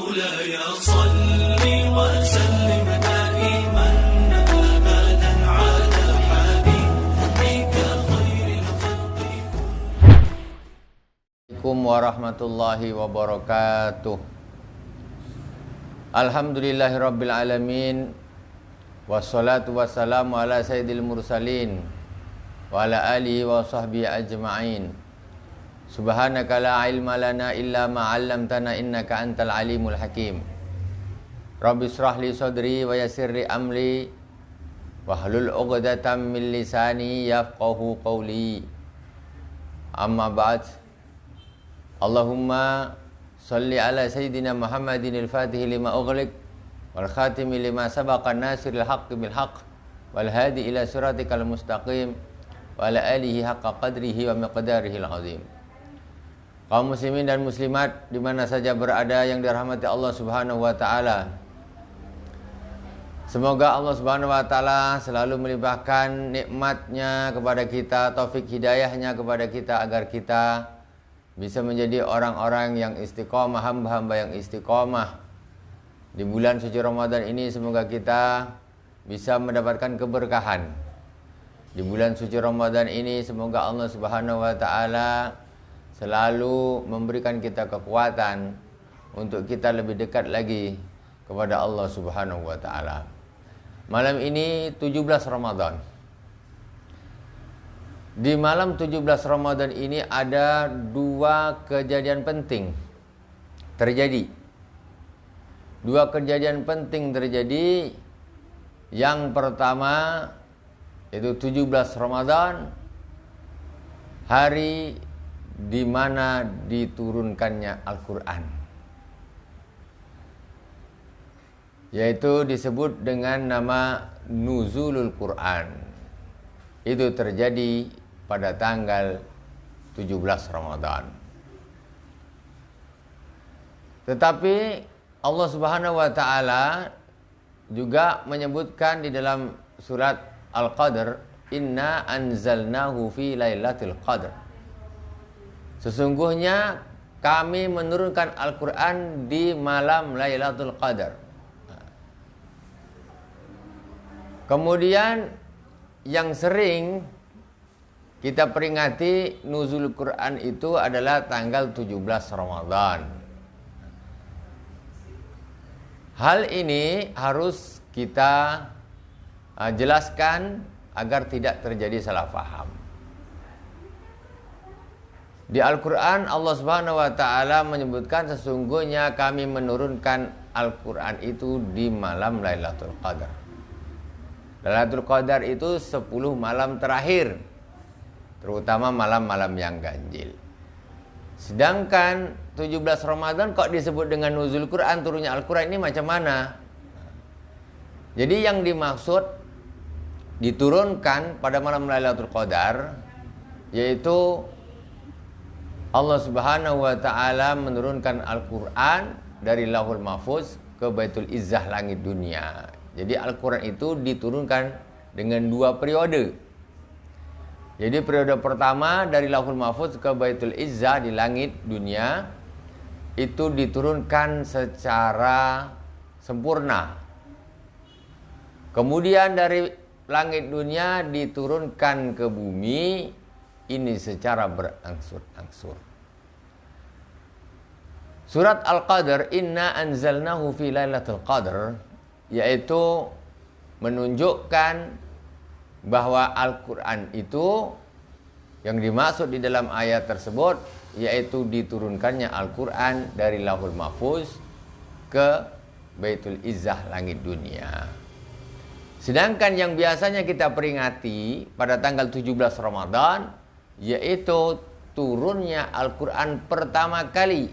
مولاي صل وسلم دائما أبدا على حبيبك خير الخلق. Assalamualaikum warahmatullahi wabarakatuh. Alhamdulillahirabbil alamin. Wassalatu wassalamu ala sayyidil mursalin wa ala alihi wa sahbihi ajma'in. Subhanaka la ilma lana illa ma 'allamtana innaka antal alimul hakim. Rabbi shrah li sadri wa yassir li amri wahlul 'uqdatam min lisani yafqahu qawli. Amma ba'd. Allahumma salli ala sayyidina Muhammadin al-Fatih lima ughliq wal khatimi lima sabaqa nasiril haqqi bil haqq wal hadi ila siratikal mustaqim wa ala alihi haqqa qadrihi wa miqdarihi al-azim. Kaum muslimin dan muslimat di mana saja berada yang dirahmati Allah Subhanahu wa taala. Semoga Allah Subhanahu wa taala selalu melimpahkan nikmat-Nya kepada kita, taufik hidayah-Nya kepada kita agar kita bisa menjadi orang-orang yang istiqomah, hamba-hamba yang istiqomah. Di bulan suci Ramadan ini semoga kita bisa mendapatkan keberkahan. Di bulan suci Ramadan ini semoga Allah Subhanahu wa taala selalu memberikan kita kekuatan untuk kita lebih dekat lagi kepada Allah Subhanahu wa taala. Malam ini 17 Ramadan. Di malam 17 Ramadan ini ada dua kejadian penting terjadi. Dua kejadian penting terjadi. Yang pertama itu 17 Ramadan, hari di mana diturunkannya Al-Quran, yaitu disebut dengan nama Nuzulul Quran. Itu terjadi pada tanggal 17 Ramadan. Tetapi Allah Subhanahu wa taala juga menyebutkan di dalam surat Al-Qadr, "Inna anzalnahu fi lailatul qadr." Sesungguhnya kami menurunkan Al-Quran di malam Lailatul Qadar. Kemudian yang sering kita peringati nuzul Quran itu adalah tanggal 17 Ramadan. Hal ini harus kita jelaskan agar tidak terjadi salah faham. Di Al-Quran Allah Subhanahu wa ta'ala menyebutkan sesungguhnya kami menurunkan Al-Quran itu di malam Lailatul Qadar. Lailatul Qadar itu 10 malam terakhir, terutama malam-malam yang ganjil. Sedangkan 17 Ramadan kok disebut dengan nuzul Quran, turunnya Al-Quran, ini macam mana? Jadi yang dimaksud diturunkan pada malam Lailatul Qadar yaitu Allah Subhanahu wa ta'ala menurunkan Al-Quran dari Lauhul Mahfuz ke Baitul Izzah langit dunia. Jadi Al-Quran itu diturunkan dengan dua periode. Jadi periode pertama dari Lauhul Mahfuz ke Baitul Izzah di langit dunia itu diturunkan secara sempurna. Kemudian dari langit dunia diturunkan ke bumi, ini secara berangsur-angsur. Surat Al-Qadr, Inna anzalnahu fi lailatul qadr, yaitu menunjukkan bahwa Al-Quran itu yang dimaksud di dalam ayat tersebut yaitu diturunkannya Al-Quran dari Lauhul Mahfuz ke Baitul Izzah langit dunia. Sedangkan yang biasanya kita peringati pada tanggal 17 Ramadan yaitu turunnya Al-Quran pertama kali,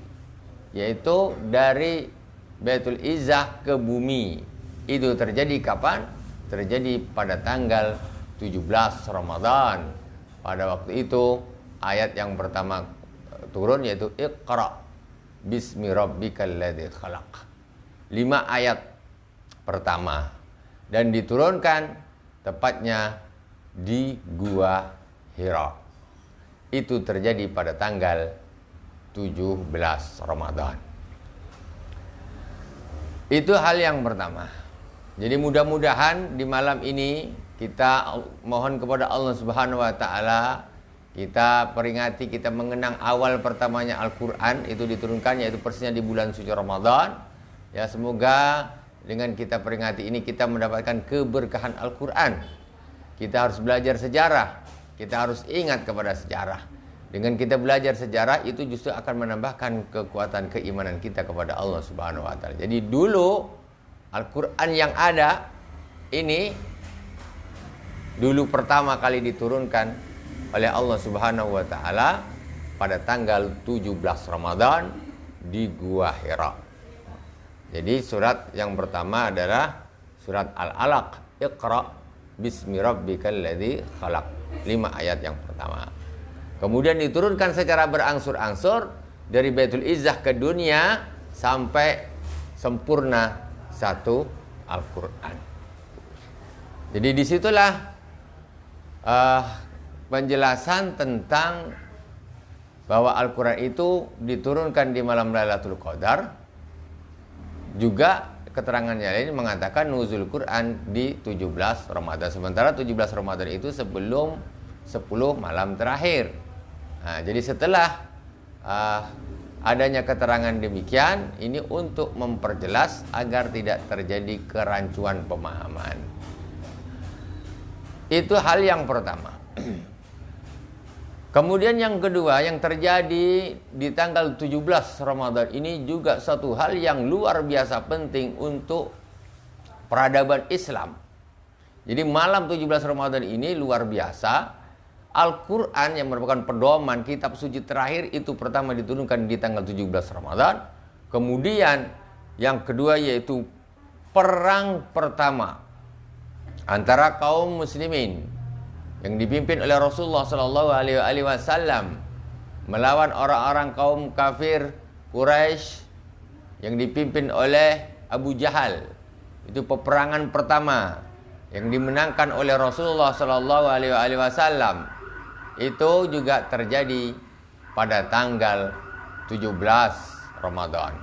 yaitu dari Baitul Izzah ke bumi. Itu terjadi kapan? Terjadi pada tanggal 17 Ramadan. Pada waktu itu ayat yang pertama turun yaitu Iqra bismi rabbikal ladzi khalaq. 5 ayat pertama dan diturunkan tepatnya di Gua Hira. Itu terjadi pada tanggal 17 Ramadan. Itu hal yang pertama. Jadi mudah-mudahan di malam ini kita mohon kepada Allah Subhanahu wa taala, kita peringati, kita mengenang awal pertamanya Al-Qur'an itu diturunkan, yaitu persisnya di bulan suci Ramadan. Ya, semoga dengan kita peringati ini kita mendapatkan keberkahan Al-Qur'an. Kita harus belajar sejarah. Kita harus ingat kepada sejarah. Dengan kita belajar sejarah itu justru akan menambahkan kekuatan keimanan kita kepada Allah Subhanahu wa taala. Jadi dulu Al-Qur'an yang ada ini dulu pertama kali diturunkan oleh Allah Subhanahu wa taala pada tanggal 17 Ramadan di Gua Hira. Jadi surat yang pertama adalah surat Al-Alaq, Iqra bismi rabbikal ladzi khalaq. 5 ayat yang pertama. Kemudian diturunkan secara berangsur-angsur dari Baitul Izzah ke dunia sampai sempurna satu Al-Quran. Jadi disitulah penjelasan tentang bahwa Al-Quran itu diturunkan di malam Lailatul Qadar. Juga keterangannya lain mengatakan nuzul Quran di 17 Ramadan. Sementara 17 Ramadan itu sebelum 10 malam terakhir. Nah, jadi setelah adanya keterangan demikian, ini untuk memperjelas agar tidak terjadi kerancuan pemahaman. Itu hal yang pertama. Kemudian yang kedua yang terjadi di tanggal 17 Ramadan ini juga satu hal yang luar biasa penting untuk peradaban Islam. Jadi malam 17 Ramadan ini luar biasa. Al-Quran yang merupakan pedoman kitab suci terakhir itu pertama diturunkan di tanggal 17 Ramadan. Kemudian yang kedua yaitu perang pertama antara kaum muslimin yang dipimpin oleh Rasulullah SAW melawan orang-orang kaum kafir Quraisy yang dipimpin oleh Abu Jahal. Itu peperangan pertama yang dimenangkan oleh Rasulullah SAW. Itu juga terjadi pada tanggal 17 Ramadan.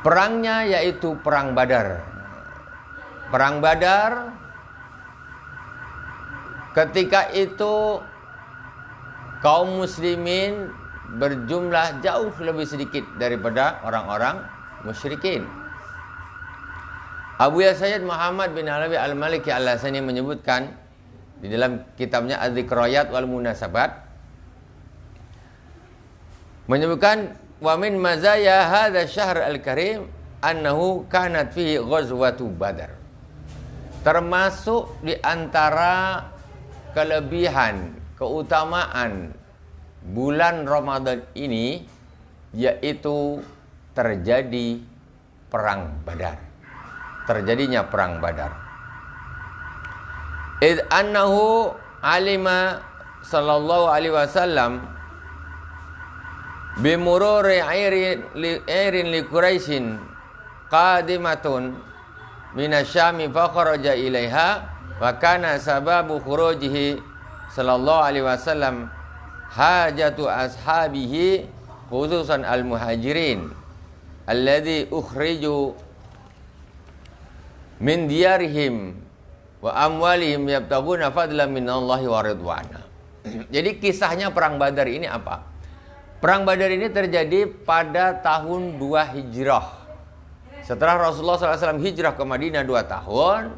Perangnya yaitu Perang Badar. Perang Badar ketika itu kaum muslimin berjumlah jauh lebih sedikit daripada orang-orang musyrikin. Abu Sayyid Muhammad bin Alawi Al-Maliki Al-Hasani menyebutkan di dalam kitabnya Az-Zikrayat wal Munasabat, menyebutkan wa min mazaya hadza syahr al-karim annahu kanat fihi ghazwatu Badar. Termasuk di antara kelebihan, keutamaan bulan Ramadan ini yaitu terjadi perang Badar. Terjadinya perang Badar. Id annahu alima sallallahu alaihi wasallam bimururi airin li Quraisyin qadimatun minasyami fa kharaja ilaiha wa kana sababu khurujihi sallallahu alaihi wasallam hajatu ashabihi khususan al-muhajirin alladhi ukhriju min diyarihim wa amwalihim yabtaguna fadlan minallahi wa ridwana. Jadi kisahnya perang Badar ini apa? Perang Badar ini terjadi pada tahun 2 Hijrah. Setelah Rasulullah SAW hijrah ke Madinah 2 tahun,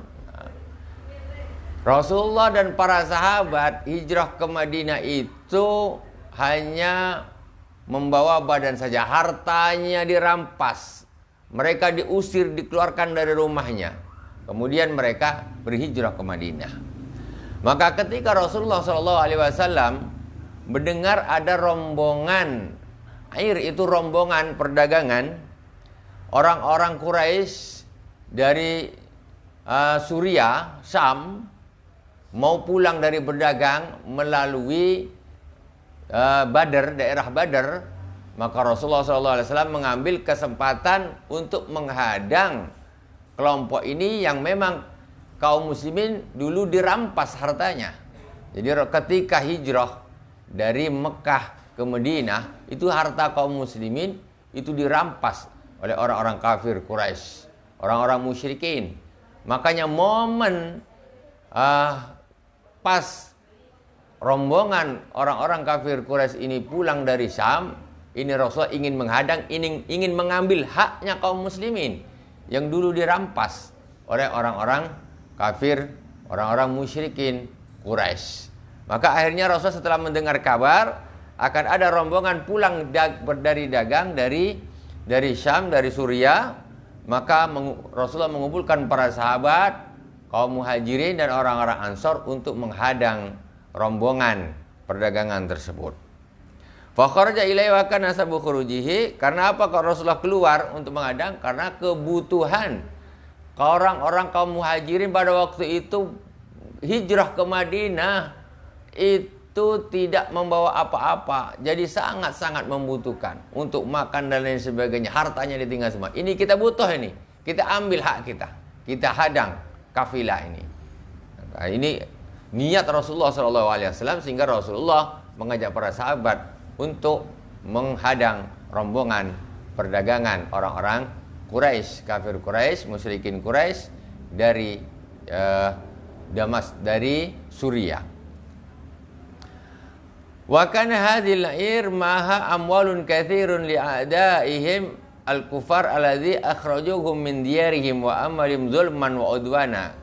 Rasulullah dan para sahabat hijrah ke Madinah itu hanya membawa badan saja. Hartanya dirampas. Mereka diusir, dikeluarkan dari rumahnya. Kemudian mereka berhijrah ke Madinah. Maka ketika Rasulullah SAW mendengar ada rombongan air, itu rombongan perdagangan orang-orang Quraisy dari Suriah, Syam, mau pulang dari berdagang melalui Badar, daerah Badar, maka Rasulullah SAW mengambil kesempatan untuk menghadang kelompok ini yang memang kaum muslimin dulu dirampas hartanya. Jadi ketika hijrah dari Mekah ke Madinah, itu harta kaum muslimin itu dirampas oleh orang-orang kafir Quraisy, orang-orang musyrikin. Makanya momen pas rombongan orang-orang kafir Quraisy ini pulang dari Syam, ini Rasulullah ingin menghadang, ingin mengambil haknya kaum muslimin yang dulu dirampas oleh orang-orang kafir, orang-orang musyrikin Quraisy. Maka akhirnya Rasulullah setelah mendengar kabar akan ada rombongan pulang dari dagang dari Syam, dari Suriah, maka Rasulullah mengumpulkan para sahabat, kaum muhajirin dan orang-orang Ansor untuk menghadang rombongan perdagangan tersebut. Fa kharaja ilaihi wa kana sabu khurujihi, karena apa kalau Rasulullah keluar untuk menghadang? Karena kebutuhan orang-orang kaum muhajirin pada waktu itu hijrah ke Madinah itu tidak membawa apa-apa, jadi sangat-sangat membutuhkan untuk makan dan lain sebagainya, hartanya ditinggal semua. Ini kita butuh, ini kita ambil hak kita hadang kafilah ini. Nah, ini niat Rasulullah SAW, sehingga Rasulullah mengajak para sahabat untuk menghadang rombongan perdagangan orang-orang Quraisy, kafir Quraisy, musyrikin Quraisy dari dari Suriah. Wa kana hadhil ir maha amwalun katsirun li a'daihim al-kufar alladzi akhrajuhum min diyarihim wa amalihim zulman wa udwana.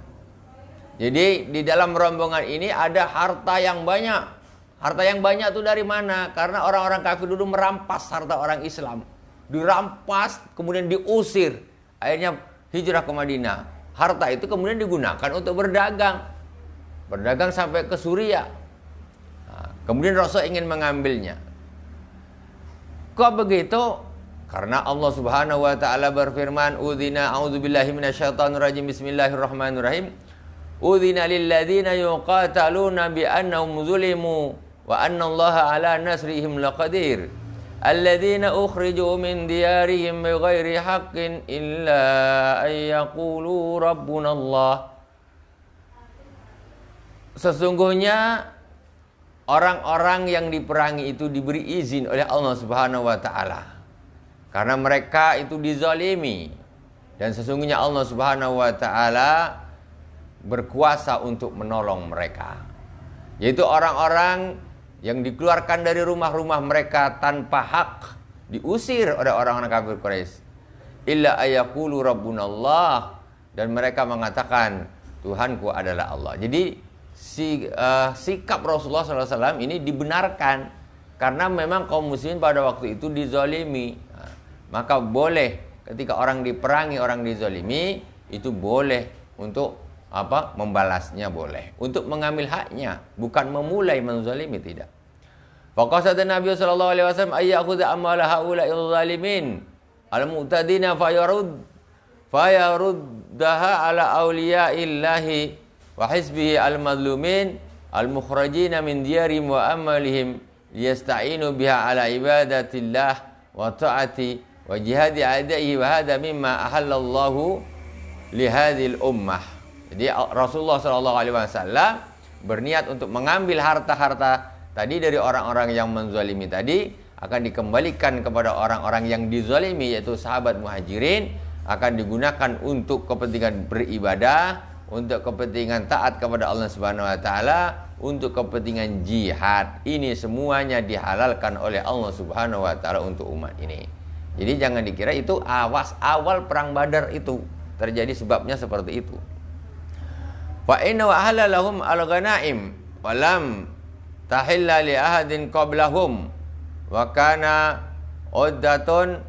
Jadi di dalam rombongan ini ada harta yang banyak. Harta yang banyak itu dari mana? Karena orang-orang kafir dulu merampas harta orang Islam. Dirampas, kemudian diusir. Akhirnya hijrah ke Madinah. Harta itu kemudian digunakan untuk berdagang. Berdagang sampai ke Suriah. Nah, kemudian Rasul ingin mengambilnya. Kok begitu? Karena Allah Subhanahu wa taala berfirman, "Udzina a'udzubillahi minasyaitonirrajim. Bismillahirrahmanirrahim. Udzina lilladzina yuqataluna bi annahum zulimu wa annallaha ala nasrihim laqadir. Alladzina ukhriju min diyarihim bighairi haqqin illa an yaqulu rabbunallah." Sesungguhnya orang-orang yang diperangi itu diberi izin oleh Allah Subhanahu wa taala. Karena mereka itu dizalimi, dan sesungguhnya Allah Subhanahu wa taala berkuasa untuk menolong mereka. Yaitu orang-orang yang dikeluarkan dari rumah-rumah mereka tanpa hak, diusir oleh orang-orang kafir Quraisy. Illa ayaqulu rabbunallah, dan mereka mengatakan Tuhanku adalah Allah. Jadi sikap Rasulullah SAW ini dibenarkan karena memang kaum muslimin pada waktu itu dizalimi. Maka boleh ketika orang diperangi, orang dizalimi, itu boleh untuk membalasnya, boleh untuk mengambil haknya, bukan memulai menzalimi, tidak. Faqasada Nabi sallallahu alaihi wasallam ayyakhudha amwala haula'il zalimin al-mu'tadina fayaruddaha ala awliya'illahi wa hizbihi al-madlumin al-mukhrajina min diyarihim wa amalihim liyasta'inu biha ala ibadatillah wa ta'ati wa jihadi a'da'ihi wa hadha mimma ahallallahu li hadhil ummah. Jadi Rasulullah SAW berniat untuk mengambil harta-harta tadi dari orang-orang yang menzalimi tadi, akan dikembalikan kepada orang-orang yang dizalimi, yaitu sahabat muhajirin, akan digunakan untuk kepentingan beribadah, untuk kepentingan taat kepada Allah Subhanahu wa taala, untuk kepentingan jihad. Ini semuanya dihalalkan oleh Allah Subhanahu wa taala untuk umat ini. Jadi jangan dikira itu awal perang Badar itu terjadi sebabnya seperti itu. Fa inna wa ahalla lahum al-ghanaim wa lam tahilla li ahadin qablahum wa kana uddatun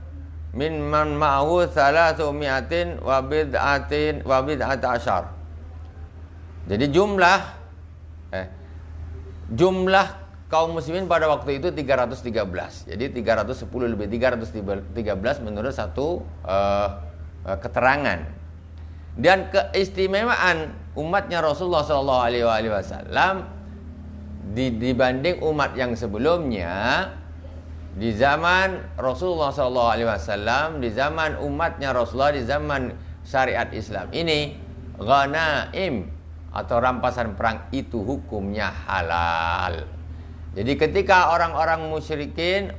min man ma'hu 300 wa bid'at asyar. Jadi jumlah kaum muslimin pada waktu itu 313. Jadi 310 lebih 313 menurut satu keterangan. Dan keistimewaan umatnya Rasulullah SAW dibanding umat yang sebelumnya, di zaman Rasulullah SAW, di zaman umatnya Rasulullah, di zaman syariat Islam ini, ghanaim atau rampasan perang itu hukumnya halal. Jadi ketika orang-orang musyrikin,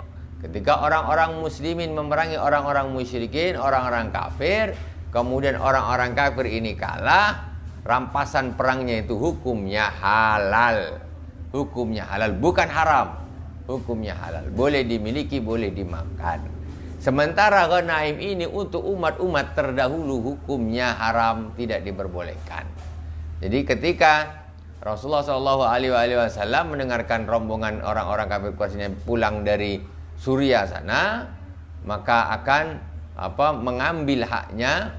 Ketika orang-orang muslimin memerangi orang-orang musyrikin, orang-orang kafir, kemudian orang-orang kafir ini kalah, rampasan perangnya itu hukumnya halal. Hukumnya halal, bukan haram. Hukumnya halal, boleh dimiliki, boleh dimakan. Sementara ghanaim ini untuk umat-umat terdahulu hukumnya haram, tidak diperbolehkan. Jadi ketika Rasulullah SAW mendengarkan rombongan orang-orang kafir Quraisy pulang dari Suriah sana, maka akan mengambil haknya,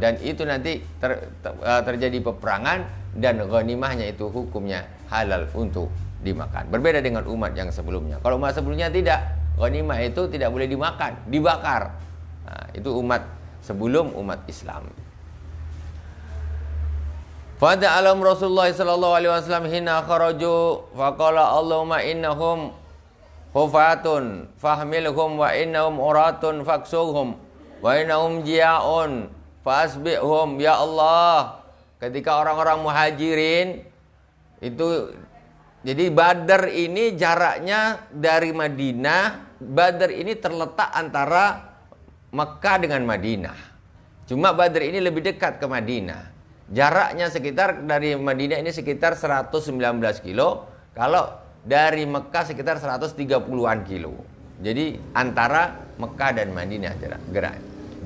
dan itu nanti terjadi peperangan, dan ghanimahnya itu hukumnya halal untuk dimakan. Berbeda dengan umat yang sebelumnya. Kalau umat sebelumnya tidak, ghanimah itu tidak boleh dimakan, dibakar. Nah, itu umat sebelum umat Islam. Fada'alam Rasulullah sallallahu alaihi wasallam hina kharaju faqala Allahumma innahum hufatun fahmilhum wa innahum uratun faksuhum wa innahum jia'un fasbihum. Ya Allah, ketika orang-orang muhajirin itu, jadi Badar ini jaraknya dari Madinah, Badar ini terletak antara Mekah dengan Madinah. Cuma Badar ini lebih dekat ke Madinah. Jaraknya sekitar dari Madinah ini sekitar 119 kilo. Kalau dari Mekah sekitar 130-an kilo. Jadi antara Mekah dan Madinah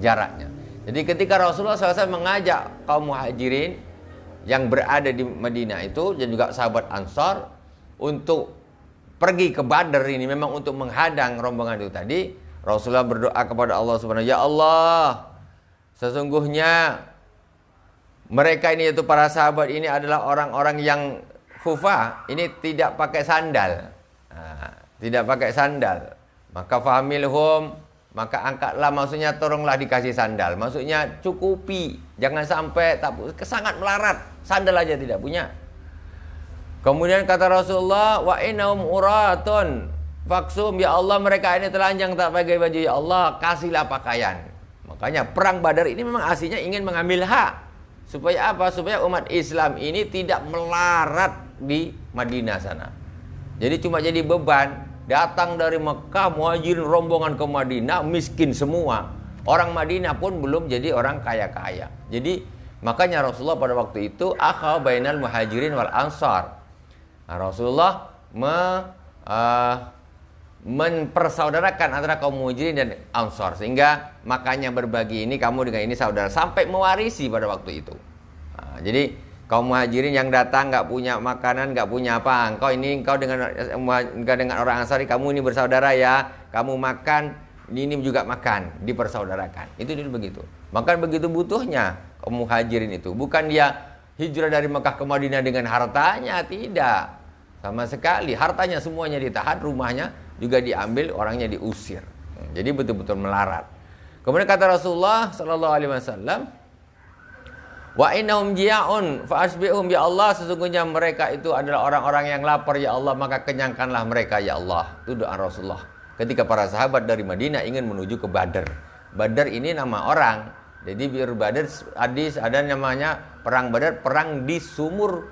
jaraknya. Jadi ketika Rasulullah SAW mengajak kaum muhajirin yang berada di Madinah itu, dan juga sahabat Ansar, untuk pergi ke Badar ini memang untuk menghadang rombongan itu tadi, Rasulullah berdoa kepada Allah Subhanahu wa ta'ala, ya Allah, sesungguhnya mereka ini, yaitu para sahabat ini adalah orang-orang yang khufah, ini tidak pakai sandal. Tidak pakai sandal. Maka fahmilhum, maka angkatlah, maksudnya tolonglah dikasih sandal. Maksudnya cukupi, jangan sampai sangat melarat, sandal aja tidak punya. Kemudian kata Rasulullah, wa innahum uratun faksum, ya Allah mereka ini telanjang tak pakai baju, ya Allah kasihlah pakaian. Makanya perang Badar ini memang aslinya ingin mengambil hak. Supaya apa? Supaya umat Islam ini tidak melarat di Madinah sana. Jadi cuma jadi beban. Datang dari Mekah, muhajirin rombongan ke Madinah, miskin semua. Orang Madinah pun belum jadi orang kaya-kaya. Jadi makanya Rasulullah pada waktu itu akha bainal muhajirin wal ansar. Nah, Rasulullah mempersaudarakan antara kaum muhajirin dan ansar, sehingga makanya berbagi ini, kamu dengan ini saudara, sampai mewarisi pada waktu itu. Nah, jadi kaum muhajirin yang datang nggak punya makanan, nggak punya apa, engkau dengan orang ansari, kamu ini bersaudara ya, kamu makan, ini juga makan, dipersaudarakan. Itu dulu begitu. Maka begitu butuhnya kaum muhajirin itu, bukan dia hijrah dari Mekah ke Madinah dengan hartanya, tidak. Sama sekali, hartanya semuanya ditahan, rumahnya juga diambil, orangnya diusir. Jadi betul-betul melarat. Kemudian kata Rasulullah sallallahu alaihi wasallam, wa innahum jia'un fa asbihum, ya Allah sesungguhnya mereka itu adalah orang-orang yang lapar, ya Allah maka kenyangkanlah mereka, ya Allah. Itu doa Rasulullah ketika para sahabat dari Madinah ingin menuju ke Badar. Badar ini nama orang. Jadi biar Badar, hadis ada namanya perang Badar, perang di sumur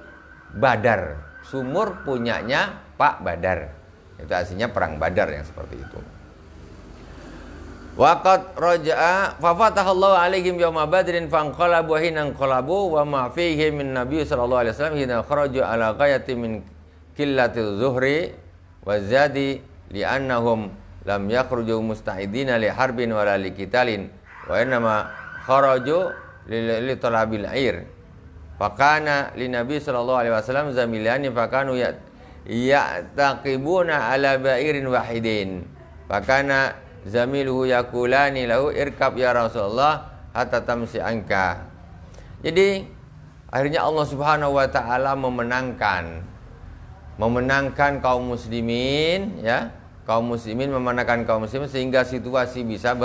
Badar. Sumur punyanya Pak Badar. Itu aslinya perang Badar yang seperti itu. Waqad raja'a fa fatahallahu alaihim yauma badrin fanqalabu hina qalabu wa ma fihi min nabiy sallallahu alaihi wasallam hina kharaju ala ghayati min qillatil zuhri wa zadi li'annahum lam yakhruju musta'idina li harbin wala li qitalin wa inma kharaju li talabil air. Fakana li Nabi sallallahu alaihi wasallam zamilani fakanu ya'taqibuna ala ba'irin wahidin. Fakana zamiluhu yakulani lahu irkab ya Rasulullah hatta tamsi anka. Jadi akhirnya Allah Subhanahu wa taala memenangkan kaum muslimin, ya. Kaum muslimin memenangkan kaum muslimin sehingga situasi bisa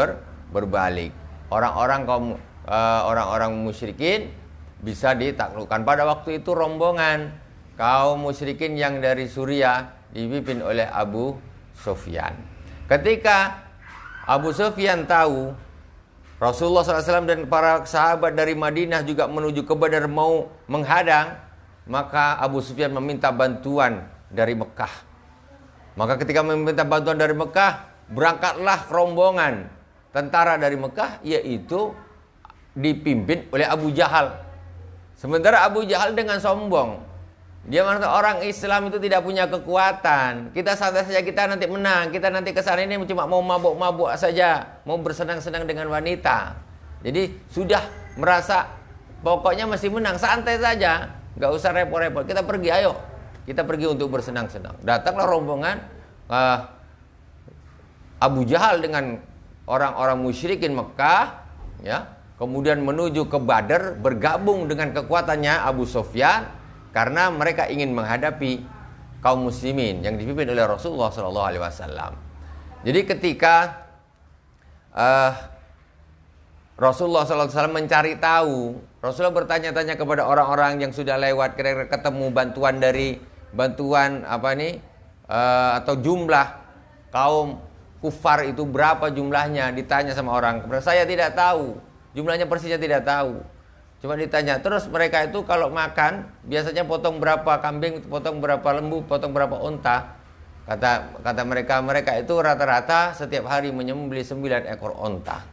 berbalik. Orang-orang musyrikin bisa ditaklukkan. Pada waktu itu rombongan kaum musyrikin yang dari Suriah dipimpin oleh Abu Sufyan. Ketika Abu Sufyan tahu Rasulullah SAW dan para sahabat dari Madinah juga menuju ke Badar mau menghadang, maka Abu Sufyan meminta bantuan dari Mekah. Maka ketika meminta bantuan dari Mekah, berangkatlah rombongan tentara dari Mekah, yaitu dipimpin oleh Abu Jahal. Sementara Abu Jahal dengan sombong, dia merasa orang Islam itu tidak punya kekuatan. Kita santai saja, kita nanti menang. Kita nanti kesana ini cuma mau mabuk-mabuk saja, mau bersenang-senang dengan wanita. Jadi sudah merasa pokoknya mesti menang, santai saja, nggak usah repot-repot. Kita pergi, ayo, kita pergi untuk bersenang-senang. Datanglah rombongan Abu Jahal dengan orang-orang musyrikin Mekah, ya, kemudian menuju ke Badar, bergabung dengan kekuatannya Abu Sufyan karena mereka ingin menghadapi kaum muslimin yang dipimpin oleh Rasulullah SAW. Jadi ketika Rasulullah SAW mencari tahu, Rasulullah bertanya-tanya kepada orang-orang yang sudah lewat, kira-kira ketemu bantuan atau jumlah kaum kufar itu berapa jumlahnya, ditanya sama orang. Saya tidak tahu, jumlahnya persisnya tidak tahu. Cuma ditanya, terus mereka itu kalau makan biasanya potong berapa kambing, potong berapa lembu, potong berapa unta. Kata mereka itu rata-rata setiap hari menyembelih 9 ekor unta.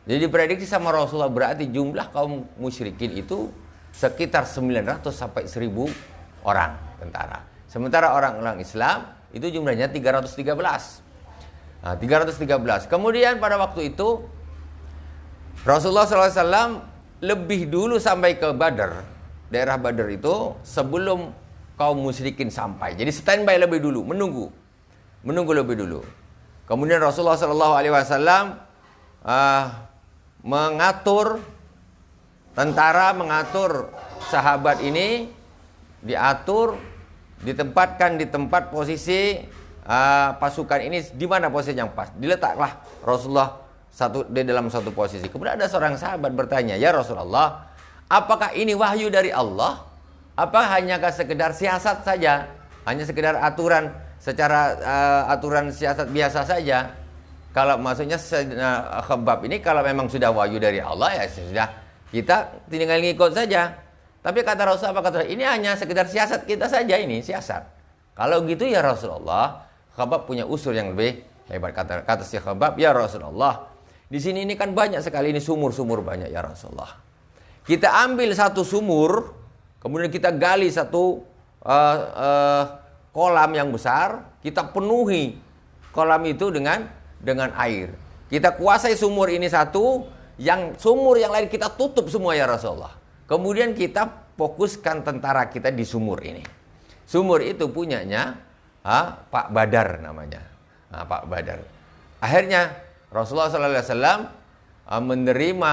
Jadi diprediksi sama Rasulullah berarti jumlah kaum musyrikin itu sekitar 900 sampai 1000 orang tentara. Sementara orang-orang Islam itu jumlahnya 313. Nah, 313. Kemudian pada waktu itu Rasulullah SAW lebih dulu sampai ke Badar, daerah Badar itu sebelum kaum musyrikin sampai. Jadi standby lebih dulu, menunggu lebih dulu. Kemudian Rasulullah SAW mengatur tentara, mengatur sahabat ini, ditempatkan di tempat posisi pasukan ini di mana posisi yang pas. Diletaklah Rasulullah di dalam satu posisi. Kemudian ada seorang sahabat bertanya, "Ya Rasulullah, apakah ini wahyu dari Allah? Apa hanyakah sekedar siasat saja? Hanya sekedar aturan secara aturan siasat biasa saja?" Kalau maksudnya Khabbab ini kalau memang sudah wahyu dari Allah, ya sudah, kita tinggal ngikut saja. Tapi kata Rasulullah, apa kata, ini hanya sekedar siasat kita saja, ini siasat. Kalau gitu ya Rasulullah, Khabbab punya usul yang lebih hebat. Kata si Khabbab, "Ya Rasulullah, di sini ini kan banyak sekali ini sumur-sumur banyak ya Rasulullah. Kita ambil satu sumur, kemudian kita gali satu kolam yang besar, kita penuhi kolam itu dengan air. Kita kuasai sumur ini satu, yang sumur yang lain kita tutup semua ya Rasulullah. Kemudian kita fokuskan tentara kita di sumur ini. Sumur itu punyanya Pak Badar namanya. Pak Badar. Akhirnya Rasulullah SAW menerima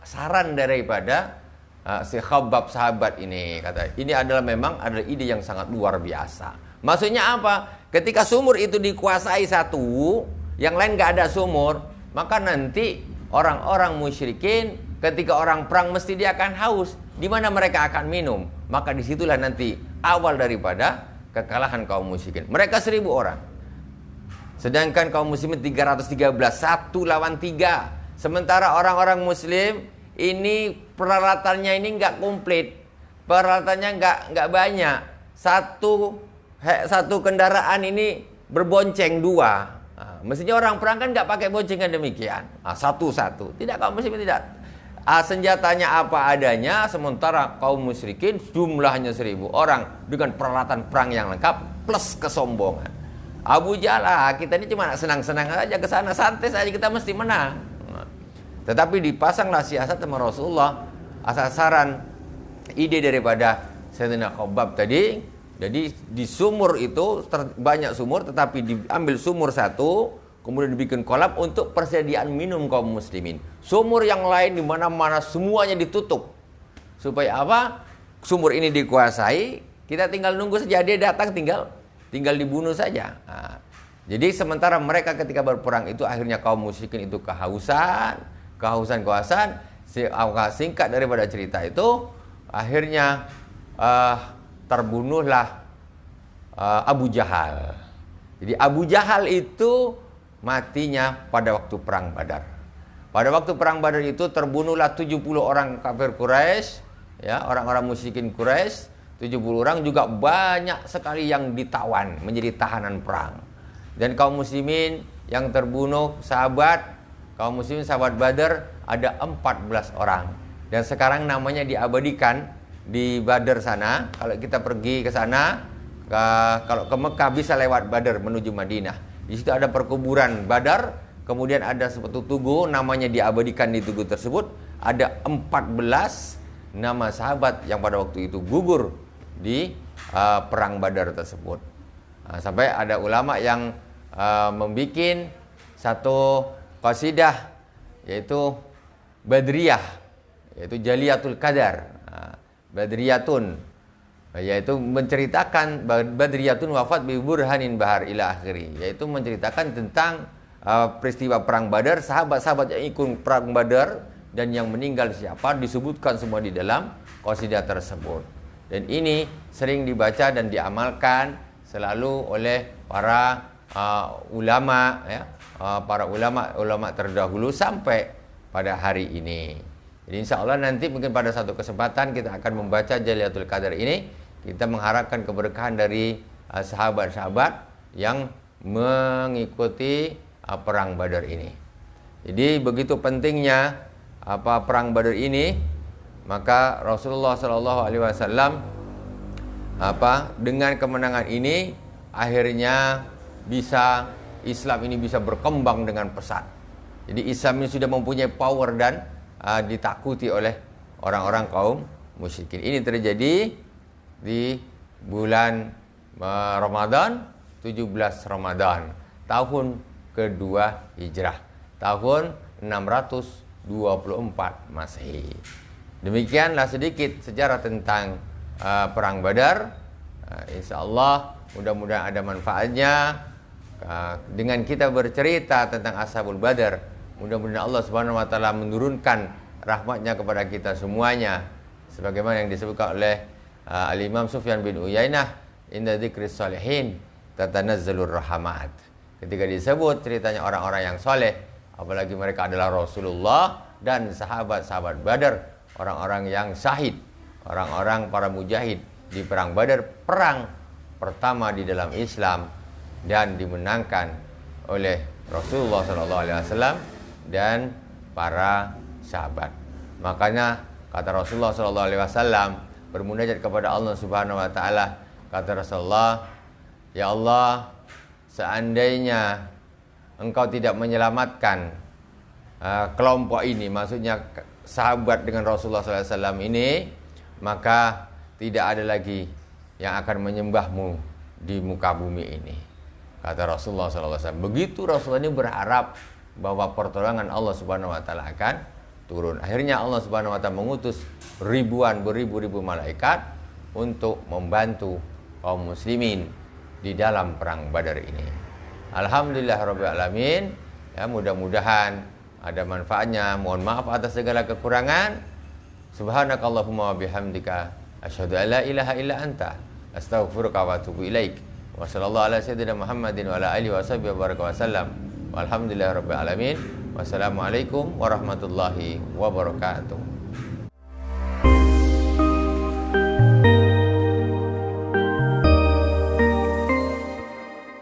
saran daripada si Khabbab sahabat ini. Kata, ini adalah memang adalah ide yang sangat luar biasa. Maksudnya apa? Ketika sumur itu dikuasai satu, yang lain nggak ada sumur, maka nanti orang-orang musyrikin ketika orang perang mesti dia akan haus. Di mana mereka akan minum? Maka disitulah nanti awal daripada kekalahan kaum musyrikin. Mereka 1000 orang. Sedangkan kaum muslimin 313, 1 lawan 3. Sementara orang-orang muslim ini peralatannya ini nggak komplit. Peralatannya nggak banyak. Satu kendaraan ini berbonceng 2. Nah, mestinya orang perang kan nggak pakai boncengan demikian. Satu-satu. Tidak, kaum muslimin tidak. Senjatanya apa adanya, sementara kaum musyrikin jumlahnya 1000 orang dengan peralatan perang yang lengkap plus kesombongan. Abu Jahal, kita ini cuma senang-senang aja ke sana, santai saja, kita mesti menang. Tetapi dipasanglah siasat sama Rasulullah, asal-asalan ide daripada Sayyidina Khabbab tadi. Jadi di sumur itu banyak sumur, tetapi diambil sumur satu, kemudian dibikin kolam untuk persediaan minum kaum muslimin. Sumur yang lain di mana-mana semuanya ditutup. Supaya apa? Sumur ini dikuasai, kita tinggal nunggu saja dia datang, tinggal dibunuh saja. Nah, jadi sementara mereka ketika berperang itu akhirnya kaum musyrikin itu kehausan. Singkat daripada cerita itu, akhirnya terbunuhlah Abu Jahal. Jadi Abu Jahal itu matinya pada waktu perang Badar. Pada waktu perang Badar itu terbunuhlah 70 orang kafir Quraisy, ya, orang-orang musyrikin Quraisy. 70 orang juga banyak sekali yang ditawan menjadi tahanan perang. Dan kaum muslimin yang terbunuh kaum muslimin sahabat Badar ada 14 orang. Dan sekarang namanya diabadikan di Badar sana. Kalau kita pergi ke sana, kalau ke Mekah bisa lewat Badar menuju Madinah. Di situ ada perkuburan Badar, kemudian ada suatu tugu namanya diabadikan di tugu tersebut. Ada 14 nama sahabat yang pada waktu itu gugur di perang Badar tersebut. Sampai ada ulama yang membuat satu qasidah yaitu Badriyah, yaitu Jaliyatul Qadar, Badriyatun, yaitu menceritakan Badriyatun wafat bi burhanin bahar ila akhiri, yaitu menceritakan tentang peristiwa perang Badar, sahabat-sahabat yang ikut perang Badar dan yang meninggal siapa disebutkan semua di dalam qasidah tersebut. Dan ini sering dibaca dan diamalkan selalu oleh para ulama, ya, para ulama terdahulu sampai pada hari ini. Jadi insya Allah nanti mungkin pada satu kesempatan kita akan membaca Jaliyatul Qadar ini. Kita mengharapkan keberkahan dari sahabat-sahabat yang mengikuti perang Badar ini. Jadi begitu pentingnya perang Badar ini, maka Rasulullah SAW dengan kemenangan ini akhirnya Islam ini bisa berkembang dengan pesat. Jadi Islam ini sudah mempunyai power dan ditakuti oleh orang-orang kaum musyrikin. Ini terjadi di bulan Ramadan, 17 Ramadan, tahun kedua Hijrah, tahun 624 Masehi. Demikianlah sedikit sejarah tentang perang Badar. Insya Allah mudah-mudahan ada manfaatnya. Dengan kita bercerita tentang Ashabul Badar, mudah-mudahan Allah Subhanahu wa taala menurunkan rahmatnya kepada kita semuanya, sebagaimana yang disebutkan oleh Al-Imam Sufyan bin Uyainah, inda dzikris shalihin tatanazzalur rahmat. Ketika disebut ceritanya orang-orang yang soleh, apalagi mereka adalah Rasulullah dan sahabat-sahabat Badar, orang-orang yang syahid, orang-orang para mujahid di perang Badar, perang pertama di dalam Islam, dan dimenangkan oleh Rasulullah SAW dan para sahabat. Makanya kata Rasulullah SAW bermunajat kepada Allah Subhanahu wa taala, kata Rasulullah, ya Allah, seandainya engkau tidak menyelamatkan kelompok ini, maksudnya sahabat dengan Rasulullah SAW ini, maka tidak ada lagi yang akan menyembahmu di muka bumi ini, kata Rasulullah SAW. Begitu Rasulullah ini berharap bahwa pertolongan Allah Subhanahu wa taala akan turun. Akhirnya Allah Subhanahu wa taala mengutus beribu-ribu malaikat untuk membantu kaum muslimin di dalam perang Badar ini. Alhamdulillahirabbil alamin. Ya, mudah-mudahan ada manfaatnya. Mohon maaf atas segala kekurangan. Subhanakallahumma wa bihamdika asyhadu an la ilaha illa anta astaghfiruka wa atubu ilaik. Wa sallallahu ala sayyidina Muhammadin wa ala alihi wa sahbihi wa baraka wa sallam. Walhamdulillahirabbil alamin. Wassalamualaikum warahmatullahi wabarakatuh.